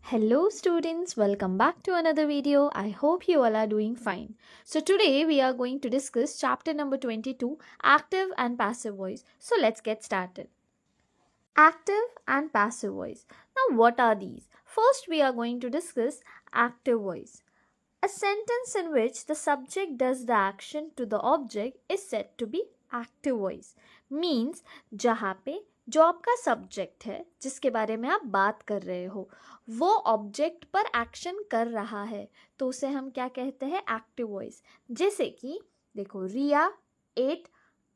Hello students, welcome back to another video. I hope you all are doing fine. So today we are going to discuss chapter number 22, active and passive voice. So let's get started. Active and passive voice. Now what are these? First we are going to discuss active voice. A sentence in which the subject does the action to the object is said to be active voice. Means जहाँ पे जो आपका subject है जिसके बारे में आप बात कर रहे हो वो ऑब्जेक्ट पर एक्शन कर रहा है तो उसे हम क्या कहते हैं एक्टिव वॉइस। जैसे कि देखो रिया एट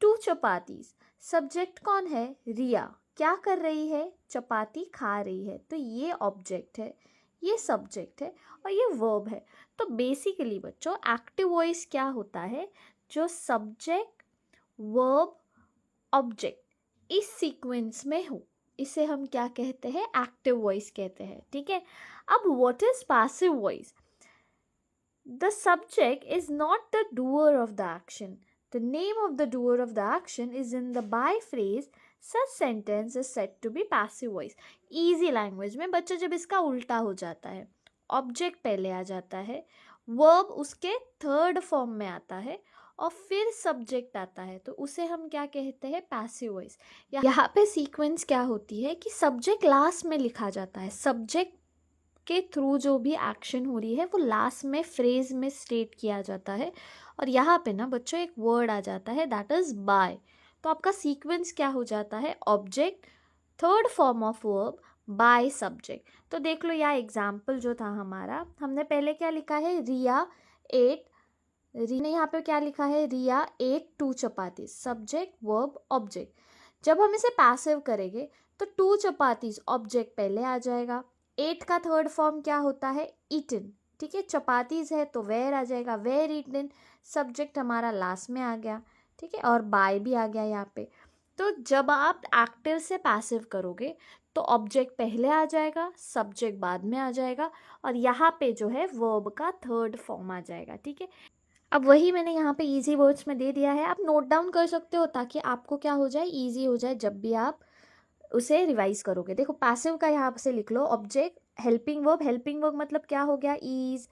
2 चपातीस। सब्जेक्ट कौन है? रिया। क्या कर रही है? चपाती खा रही है। तो ये ऑब्जेक्ट है, ये सब्जेक्ट है और ये वर्ब है। तो बेसिकली बच्चों एक्टिव वॉइस क्या होता है? जो सब्जेक्ट वर्ब ऑब्जेक्ट इस सीक्वेंस में हो इसे हम क्या कहते हैं? एक्टिव वॉइस कहते हैं। ठीक है। अब what is passive voice? The subject is not the doer of the action, the name of the doer of the action is in the by phrase, such sentence is said to be passive voice. Easy language में बच्चों जब इसका उल्टा हो जाता है, object पहले आ जाता है, वर्ब उसके थर्ड फॉर्म में आता है और फिर सब्जेक्ट आता है तो उसे हम क्या कहते हैं? Passive voice. यहाँ पे सीक्वेंस क्या होती है कि सब्जेक्ट लास्ट में लिखा जाता है, सब्जेक्ट के थ्रू जो भी एक्शन हो रही है वो लास्ट में फ्रेज में स्टेट किया जाता है और यहाँ पे ना बच्चों एक वर्ड आ जाता है दैट इज बाय। तो आपका सीक्वेंस क्या हो जाता है? Object third form of verb by subject. तो देख लो यहाँ एग्जाम्पल जो था हमारा, हमने पहले क्या लिखा है? रिया एट, ने यहाँ पे क्या लिखा है? Riya ate 2 chapatis. Subject verb object. जब हम इसे पैसिव करेंगे तो 2 चपातीस ऑब्जेक्ट पहले आ जाएगा, 8 का थर्ड फॉर्म क्या होता है? ईटन। ठीक है, चपातीस है तो वेयर आ जाएगा, वेयर ईटन। सब्जेक्ट हमारा लास्ट में आ गया। ठीक है, और बाय भी आ गया यहाँ पे। तो जब आप एक्टिव से पैसिव करोगे तो ऑब्जेक्ट पहले आ जाएगा, सब्जेक्ट बाद में आ जाएगा और यहाँ पे जो है वर्ब का थर्ड फॉर्म आ जाएगा। ठीक है, अब वही मैंने यहाँ पे इजी वर्ड्स में दे दिया है, आप नोट डाउन कर सकते हो ताकि आपको क्या हो जाए? इजी हो जाए जब भी आप उसे रिवाइज करोगे। देखो पैसिव का यहाँ से लिख लो object helping verb. Helping verb मतलब क्या हो गया? Is,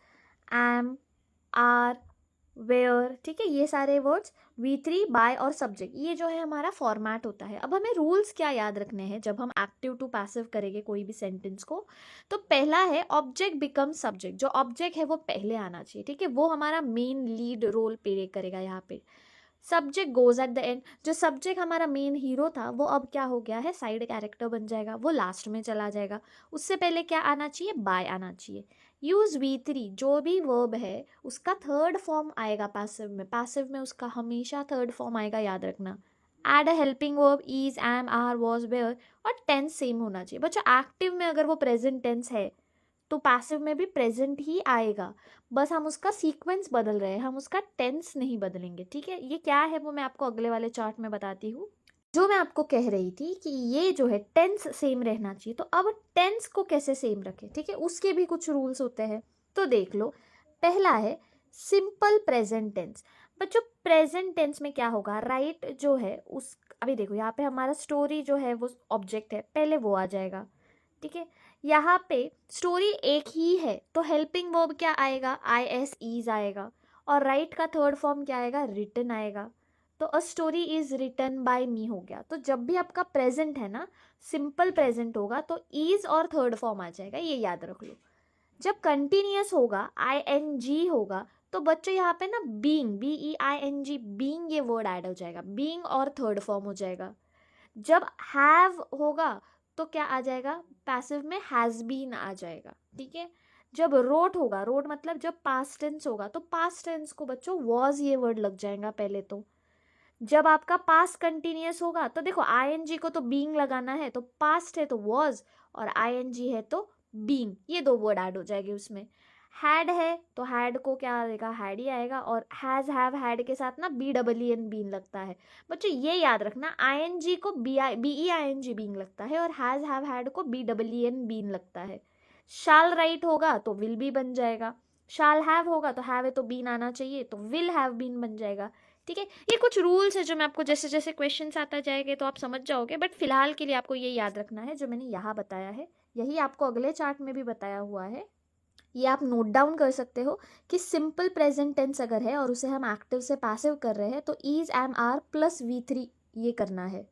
am, are, were. ठीक है, ये सारे वर्ड्स V3 बाय और सब्जेक्ट, ये जो है हमारा फॉर्मेट होता है। अब हमें रूल्स क्या याद रखने हैं जब हम एक्टिव टू पैसिव करेंगे कोई भी सेंटेंस को? तो पहला है ऑब्जेक्ट बिकम सब्जेक्ट। जो ऑब्जेक्ट है वो पहले आना चाहिए। ठीक है, वो हमारा मेन लीड रोल प्ले करेगा यहाँ पे। Subject goes at the end. जो सब्जेक्ट हमारा मेन हीरो था वो अब क्या हो गया है? साइड कैरेक्टर बन जाएगा, वो लास्ट में चला जाएगा। उससे पहले क्या आना चाहिए? बाय आना चाहिए। यूज V3, जो भी वर्ब है उसका थर्ड फॉर्म आएगा पैसिव में। पैसिव में उसका हमेशा थर्ड फॉर्म आएगा, याद रखना। Add a helping verb is, am, are, was, were और टेंस सेम होना चाहिए। बच्चों एक्टिव में अगर वो प्रेजेंट टेंस है तो पैसिव में भी प्रेजेंट ही आएगा, बस हम उसका सीक्वेंस बदल रहे हैं, हम उसका टेंस नहीं बदलेंगे। ठीक है, ये क्या है वो मैं आपको अगले वाले चार्ट में बताती हूँ। जो मैं आपको कह रही थी कि ये जो है टेंस सेम रहना चाहिए, तो अब टेंस को कैसे सेम रखें? ठीक है, उसके भी कुछ रूल्स होते हैं। तो देख लो, पहला है सिंपल प्रेजेंट टेंस। बच्चों प्रेजेंट टेंस में क्या होगा? राइट जो है उस, अभी देखो यहाँ पे हमारा स्टोरी जो है वो ऑब्जेक्ट है, पहले वो आ जाएगा। ठीक है, यहाँ पे स्टोरी एक ही है तो हेल्पिंग वर्ब क्या आएगा? IS इज आएगा और राइट का थर्ड फॉर्म क्या आएगा? रिटन आएगा। तो a story is written by me हो गया। तो जब भी आपका प्रेजेंट है ना, सिंपल प्रेजेंट होगा तो इज और थर्ड फॉर्म आ जाएगा, ये याद रख लो। जब कंटिन्यूअस होगा, ING होगा, तो बच्चों यहाँ पे ना बीइंग, BEING, बीइंग ये वर्ड ऐड हो जाएगा, बीइंग और थर्ड फॉर्म हो जाएगा। जब हैव होगा तो क्या आ जाएगा? पैसिव में हैज बीन आ जाएगा। ठीक है, जब रोट होगा, रोट मतलब जब पास्ट टेंस होगा तो पास्ट टेंस को बच्चों वॉज ये वर्ड लग जाएगा पहले। तो जब आपका पास्ट कंटिन्यूअस होगा तो देखो ING को तो बीइंग लगाना है, तो पास्ट है तो वॉज और ING है तो बीइंग, ये दो वर्ड ऐड हो जाएंगे उसमें। हैड है तो हैड को क्या आएगा? हैड ही आएगा और हैज, हैव, हैड के साथ ना BEEN बीन लगता है। बच्चों ये याद रखना, ING को BEING बीइंग लगता है और हैज, हैव, हैड को BEEN बीन लगता है। शाल राइट होगा तो विल बी बन जाएगा, शाल हैव होगा तो हैव है तो बीन आना चाहिए, तो विल हैव बीन बन जाएगा। ठीक है, ये कुछ रूल्स है जो मैं आपको जैसे जैसे क्वेश्चंस आता जाएंगे तो आप समझ जाओगे, बट फिलहाल के लिए आपको ये याद रखना है जो मैंने यहाँ बताया है, यही आपको अगले चार्ट में भी बताया हुआ है। ये आप नोट डाउन कर सकते हो कि सिंपल प्रेजेंट टेंस अगर है और उसे हम एक्टिव से पैसिव कर रहे हैं तो is am are plus V3 ये करना है।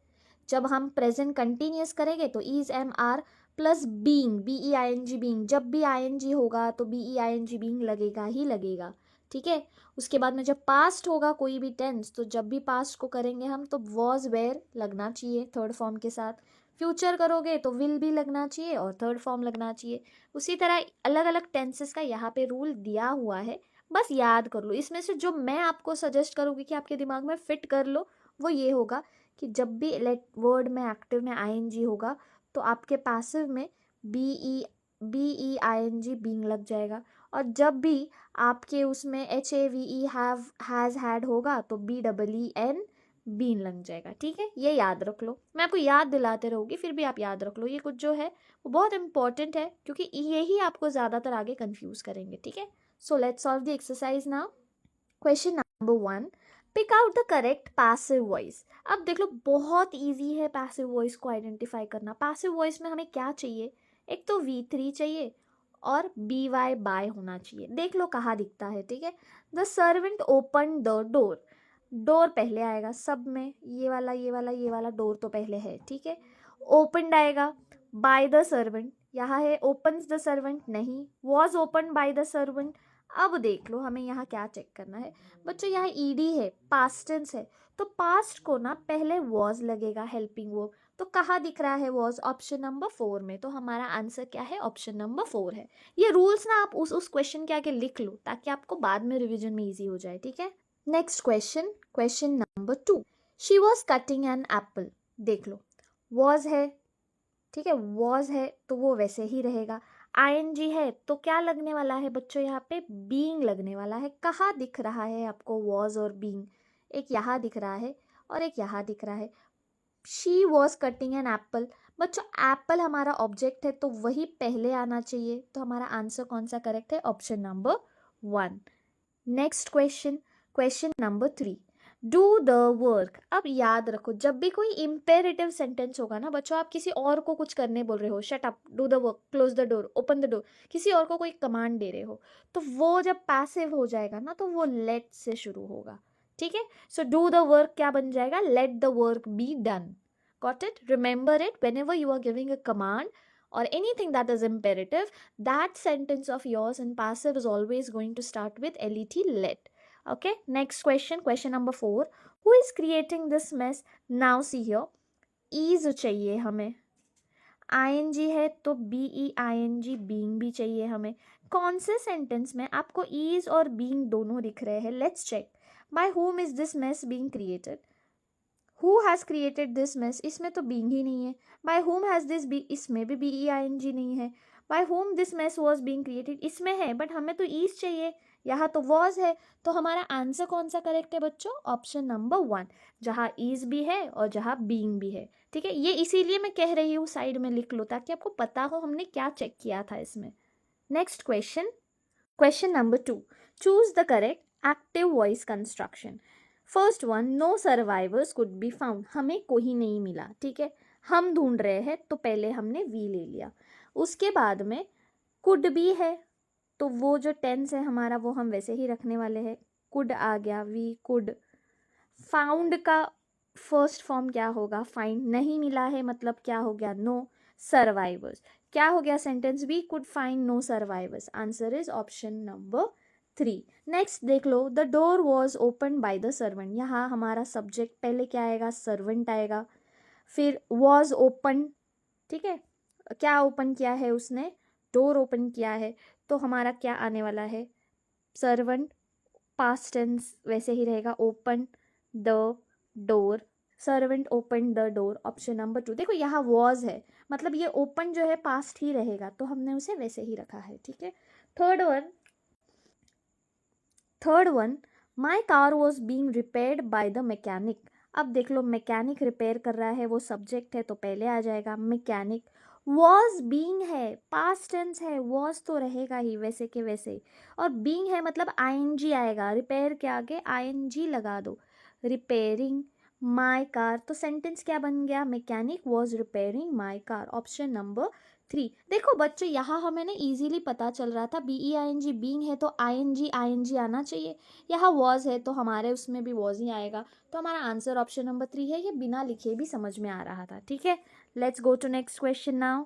जब हम प्रेजेंट कंटिन्यूस करेंगे तो is am are plus being, BEING being, जब भी ING होगा तो BEING बीइंग लगेगा ही लगेगा, ठीक है। उसके बाद में जब पास्ट होगा कोई भी टेंस, तो जब भी पास्ट को करेंगे हम तो वॉज वेयर लगना चाहिए थर्ड फॉर्म के साथ। फ्यूचर करोगे तो विल भी लगना चाहिए और थर्ड फॉर्म लगना चाहिए। उसी तरह अलग अलग टेंसेस का यहाँ पे रूल दिया हुआ है, बस याद कर लो। इसमें से जो मैं आपको सजेस्ट करूँगी कि आपके दिमाग में फिट कर लो वो ये होगा कि जब भी लेट वर्ड में एक्टिव में ING होगा तो आपके पैसिव में BEING बीइंग लग जाएगा, और जब भी आपके उसमें HAVE हैव हैज़ हैड होगा तो BEEN बीन लग जाएगा, ठीक है। ये याद रख लो, मैं आपको याद दिलाते रहूँगी, फिर भी आप याद रख लो। ये कुछ जो है वो बहुत इंपॉर्टेंट है क्योंकि ये ही आपको ज़्यादातर आगे कंफ्यूज करेंगे, ठीक है। So let's solve the exercise now. Question number 1, pick out the correct passive voice. अब देख लो बहुत इजी है पैसिव वॉइस को आइडेंटिफाई करना। पैसिव वॉइस में हमें क्या चाहिए, एक तो V3 चाहिए और BY बाय होना चाहिए। देख लो कहाँ दिखता है, ठीक है। The servant open the door, door पहले आएगा सब में, ये वाला ये वाला ये वाला डोर तो पहले है, ठीक है। ओपनड आएगा, बाय द सर्वेंट, यहाँ है ओपन्स द सर्वेंट नहीं, was open by the servant. अब देख लो हमें यहाँ क्या चेक करना है बच्चों, यहाँ ED है, पास्ट टेंस है, तो पास्ट को ना पहले वॉज लगेगा हेल्पिंग वर्ब। तो कहाँ दिख रहा है वॉज, ऑप्शन नंबर 4 में। तो हमारा आंसर क्या है, ऑप्शन नंबर 4 है। ये रूल्स ना आप उस क्वेश्चन के आगे लिख लो ताकि आपको बाद में रिविजन में ईजी हो जाए, ठीक है। Next question, question number 2, she was cutting an apple. देख लो वॉज है, ठीक है, वॉज है तो वो वैसे ही रहेगा। ING है तो क्या लगने वाला है बच्चों, यहाँ पे बीइंग लगने वाला है। कहाँ दिख रहा है आपको वॉज और बीइंग, एक यहाँ दिख रहा है और एक यहाँ दिख रहा है। She was cutting an apple, बच्चों एप्पल हमारा ऑब्जेक्ट है तो वही पहले आना चाहिए। तो हमारा आंसर कौन सा करेक्ट है, option number 1। Next question, question number 3, do the work. अब याद रखो जब भी कोई इम्पेरेटिव सेंटेंस होगा ना बच्चों, आप किसी और को कुछ करने बोल रहे हो, shut up, do the work, close the door, open the door, किसी और को कोई कमांड दे रहे हो, तो वो जब पैसिव हो जाएगा ना तो वो लेट से शुरू होगा, ठीक है। सो डू द वर्क क्या बन जाएगा, let the work be done. Got it, remember it, whenever you are giving a command or anything that is imperative, that sentence of yours in passive is always going to start with let, let. Okay, next question, question number 4, who is creating this mess? Now see here, is चाहिए हमें, ING है तो BEING being भी चाहिए हमें। कौन से sentence में आपको is और being दोनों दिख रहे हैं, let's check. by whom is this mess being created? Who has created this mess? इसमें तो being ही नहीं है। by whom has this be, इसमें भी BEING नहीं है। by whom this mess was being created इसमें है, बट हमें तो is चाहिए, यहाँ तो was है। तो हमारा आंसर कौन सा करेक्ट है बच्चों, ऑप्शन नंबर 1, जहाँ is भी है और जहाँ being भी है, ठीक है। ये इसीलिए मैं कह रही हूँ साइड में लिख लो ताकि आपको पता हो हमने क्या चेक किया था इसमें। Next question, question number 2, choose the correct active voice construction. First one, no survivors could be found, हमें कोई नहीं मिला, ठीक है, हम ढूंढ रहे हैं तो पहले हमने वी ले लिया। उसके बाद में कुड बी है तो वो जो टेंस है हमारा वो हम वैसे ही रखने वाले हैं, कुड आ गया, वी कुड। फाउंड का फर्स्ट फॉर्म क्या होगा, फाइंड, नहीं मिला है मतलब क्या हो गया, नो सर्वाइवर्स। क्या हो गया sentence, we could find no survivors. Answer is option number 3। Next देख लो, the door was open by the servant, यहाँ हमारा सब्जेक्ट पहले क्या आएगा, सर्वेंट आएगा, फिर वॉज ओपन, ठीक है, क्या ओपन किया है उसने, डोर ओपन किया है, तो हमारा क्या आने वाला है, सर्वेंट, पास्ट टेंस वैसे ही रहेगा, open the door, servant open the door, option number 2। देखो यहाँ वॉज है मतलब ये ओपन जो है पास्ट ही रहेगा तो हमने उसे वैसे ही रखा है, ठीक है। Third one, my car was being repaired by the mechanic. अब देख लो मैकेनिक रिपेयर कर रहा है, वो सब्जेक्ट है तो पहले आ जाएगा मैकेनिक। वॉज बींग है, पास्ट टेंस है, वॉज तो रहेगा ही वैसे के वैसे, और बींग है मतलब ING आएगा, रिपेयर के आगे ING लगा दो, रिपेयरिंग माई कार। तो सेंटेंस क्या बन गया, mechanic was repairing my car, option number 3। देखो बच्चों यहाँ हमें ना इजीली पता चल रहा था BEING बीइंग है तो ING आना चाहिए, यहाँ वॉज है तो हमारे उसमें भी वॉज ही आएगा, तो हमारा आंसर ऑप्शन नंबर 3 है। ये बिना लिखे भी समझ में आ रहा था, ठीक है। Let's go to next question now.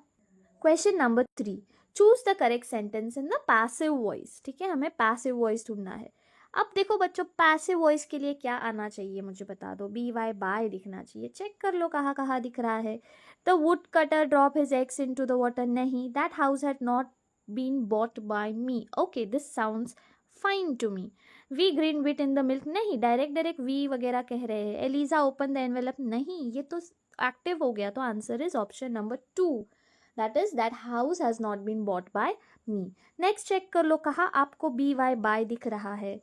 Question number 3, choose the correct sentence in the passive voice, ठीक है, हमें पैसिव वॉइस ढूंढना है। अब देखो बच्चों पैसिव वॉइस के लिए क्या आना चाहिए मुझे बता दो, BY बाय दिखना चाहिए, चेक कर लो कहाँ कहाँ दिख रहा है। The wood cutter drop his eggs into the water, नहीं, that house had not been bought by me, okay this sounds fine to me. We green wit in the milk, नहीं, डायरेक्ट डायरेक्ट वी वगैरह कह रहे हैं। Elijah open the envelope, नहीं, ये तो active हो गया, तो answer is option number 2, that is that house has not been bought by me. Next check कर लो कहाँ आपको BY बाय दिख रहा है,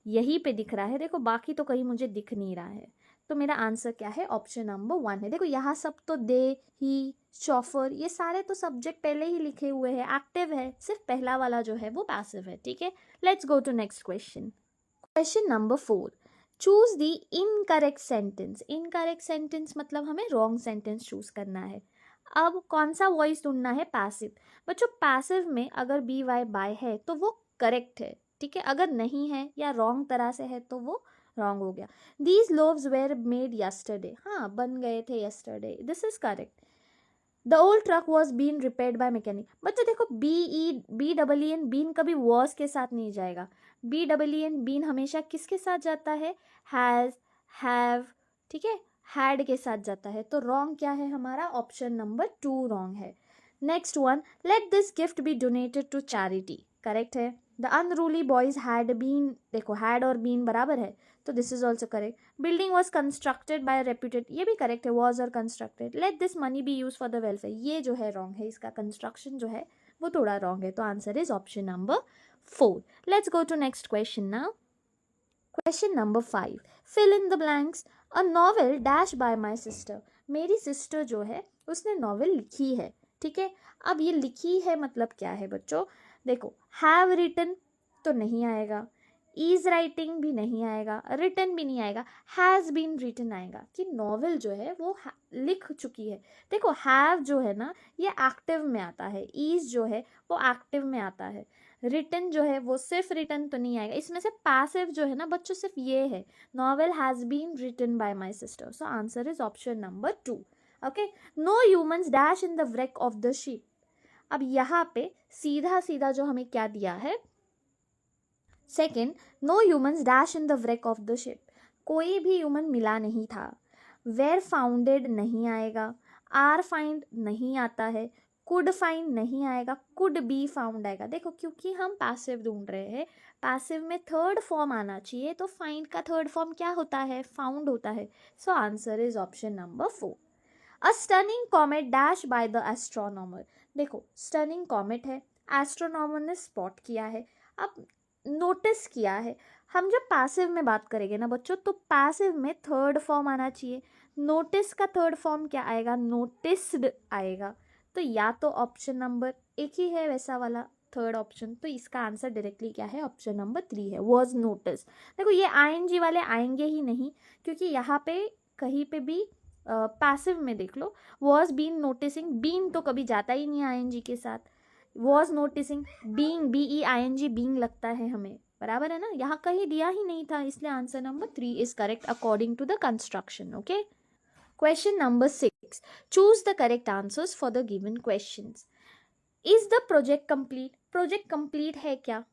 यहीं पे दिख रहा है, देखो बाकी तो कहीं मुझे दिख नहीं रहा है, तो मेरा आंसर क्या है, ऑप्शन नंबर 1 है। देखो यहाँ सब तो दे, ही, शॉफर, ये सारे तो सब्जेक्ट पहले ही लिखे हुए हैं, एक्टिव है, सिर्फ पहला वाला जो है वो पैसिव है, ठीक है। Let's go to next question. Question number 4, choose the incorrect sentence. Incorrect sentence मतलब हमें रॉन्ग सेंटेंस चूज करना है। अब कौन सा वॉइस ढूंढना है, पैसिव। बच्चों पैसिव में अगर BY बाय है तो वो करेक्ट है, ठीक है, अगर नहीं है या रॉन्ग तरह से है तो वो रॉन्ग हो गया। These loaves were made yesterday, हाँ बन गए थे yesterday, this is correct. The old truck was been repaired by mechanic. बच्चों देखो BEEN बीन कभी वॉज के साथ नहीं जाएगा, BEEN बीन हमेशा किसके साथ जाता है, हैज, हैव, ठीक है, हैड के साथ जाता है, तो रॉन्ग क्या है हमारा, ऑप्शन नंबर 2 रॉन्ग है। Next one, let this gift be donated to charity, correct है। The unruly boys had been, देखो हैड और बीन बराबर है, तो this is also correct. Building was constructed by reputed, ये भी करेक्ट है, वॉज और constructed. Let this money be use for the welfare, ये जो है रॉन्ग है, इसका कंस्ट्रक्शन जो है वो थोड़ा रॉन्ग है, तो answer is option number 4। Let's go to next question now. Question number 5, fill in the blanks. A novel dash by my sister, मेरी सिस्टर जो है उसने नॉवेल लिखी है, ठीक है। अब ये लिखी है मतलब क्या है बच्चों, देखो हैव रिटन तो नहीं आएगा, इज राइटिंग भी नहीं आएगा, रिटन भी नहीं आएगा, हैज़ बीन रिटन आएगा, कि नॉवेल जो है वो लिख चुकी है। देखो हैव जो है ना ये एक्टिव में आता है, इज जो है वो एक्टिव में आता है, रिटन जो है वो सिर्फ रिटन तो नहीं आएगा, इसमें से पैसिव जो है ना बच्चों सिर्फ ये है, novel has been written by my sister, so answer is option number 2, okay. No humans dash in the wreck of the ship. अब यहाँ पे सीधा सीधा जो हमें क्या दिया है, second, no humans dash in the wreck of the ship, कोई भी ह्यूमन मिला नहीं था। वेयर फाउंडेड नहीं आएगा, आर फाइंड नहीं आता है, कुड फाइंड नहीं आएगा, कुड बी फाउंड आएगा। देखो क्योंकि हम पैसिव ढूंढ रहे हैं, पैसिव में थर्ड फॉर्म आना चाहिए, तो फाइंड का थर्ड फॉर्म क्या होता है, फाउंड होता है, सो answer is option number 4। A stunning comet dash by the astronomer, देखो स्टनिंग कॉमेट है, एस्ट्रोनॉमर ने स्पॉट किया है, अब नोटिस किया है। हम जब पैसिव में बात करेंगे ना बच्चों, तो पैसिव में थर्ड फॉर्म आना चाहिए, नोटिस का थर्ड फॉर्म क्या आएगा, नोटिस्ड आएगा, तो या तो ऑप्शन नंबर 1 ही है वैसा वाला थर्ड ऑप्शन, तो इसका आंसर डायरेक्टली क्या है, ऑप्शन नंबर 3 है, वॉज नोटिस। देखो ये ING वाले आएंगे ही नहीं, क्योंकि यहाँ पे कहीं पे भी पैसिव में देख लो, वॉज बीन नोटिसिंग, बीन तो कभी जाता ही नहीं ING के साथ, was noticing, being BEING being लगता है हमें, बराबर है ना, यहाँ कहीं दिया ही नहीं था, इसलिए answer number 3 is correct according to the construction, okay. Question number 6, choose the correct answers for the given questions. Is the project complete, project complete है क्या,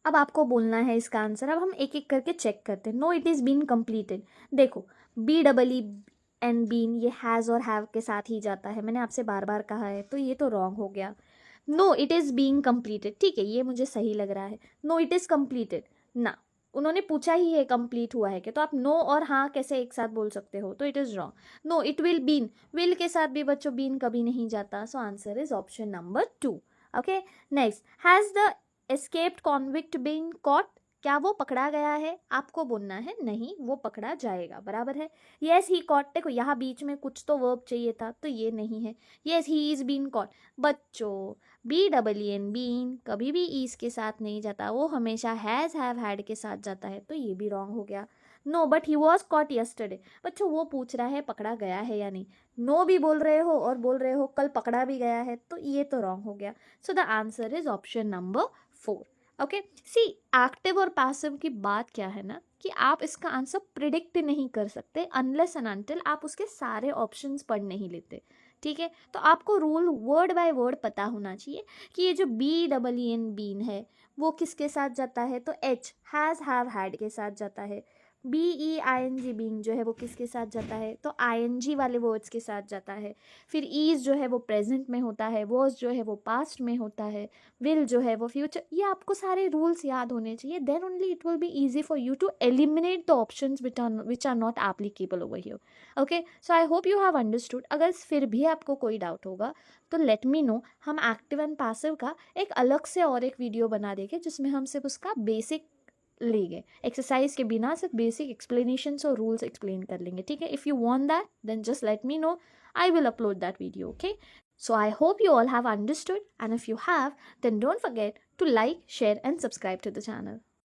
अब आपको बोलना है इसका आंसर। अब हम एक एक करके चेक करते हैं। No it is been completed, देखो BEEN बीन ये हैज़ और हैव के साथ ही जाता है, मैंने आपसे बार बार कहा है, तो ये तो रॉन्ग हो गया। No it is being completed, ठीक है ये मुझे सही लग रहा है। नो इट इज़ कंप्लीटेड ना, उन्होंने पूछा ही है कंप्लीट हुआ है क्या, तो आप नो और हाँ कैसे एक साथ बोल सकते हो, तो it is wrong. No it will been, will के साथ भी बच्चों बीन कभी नहीं जाता, so answer is option number 2, okay. Next, has the escaped convict been caught, क्या वो पकड़ा गया है, आपको बोलना है नहीं वो पकड़ा जाएगा, बराबर है। येस ही कॉट, देखो यहाँ बीच में कुछ तो वर्ब चाहिए था, तो ये नहीं है। Yes he is been caught, बच्चों BEEN बीन कभी भी ईज के साथ नहीं जाता, वो हमेशा हैज़ हैव हैड के साथ जाता है, तो ये भी रॉन्ग हो गया। No but he was caught yesterday, बच्चों वो पूछ रहा है पकड़ा गया है या नहीं, नो भी बोल रहे हो और बोल रहे हो कल पकड़ा भी गया है, तो ये तो रॉन्ग हो गया. So the answer is option number 4. Okay, see active और पैसिव की बात क्या है ना, कि आप इसका आंसर प्रिडिक्ट नहीं कर सकते अनलेस एंड अनटिल आप उसके सारे ऑप्शंस पढ़ नहीं लेते. ठीक है, तो आपको रूल वर्ड बाय वर्ड पता होना चाहिए कि ये जो B double E N been है वो किसके साथ जाता है, तो एच हैज़ हैव हैड के साथ जाता है. B E I N G being जो है वो किसके साथ जाता है, तो आई एन जी वाले वर्ड्स के साथ जाता है. फिर ईज जो है वो प्रेजेंट में होता है, वॉज जो है वो पास्ट में होता है, विल जो है वो फ्यूचर. ये आपको सारे रूल्स याद होने चाहिए, then only it will be easy for you to eliminate the options which are not applicable over here. Okay, so I hope you have understood. अगर फिर भी आपको कोई डाउट होगा तो लेट मी नो. हम एक्टिव एंड पैसिव का एक अलग से और एक वीडियो बना देंगे जिसमें हम सिर्फ उसका बेसिक ले गए, एक्सरसाइज के बिना सिर्फ बेसिक एक्सप्लेनेशंस और रूल्स एक्सप्लेन कर लेंगे. ठीक है, if you want that then just let me know, I will upload that video. Okay, so I hope you all have understood, and if you have, then don't forget to like, share and subscribe to the channel.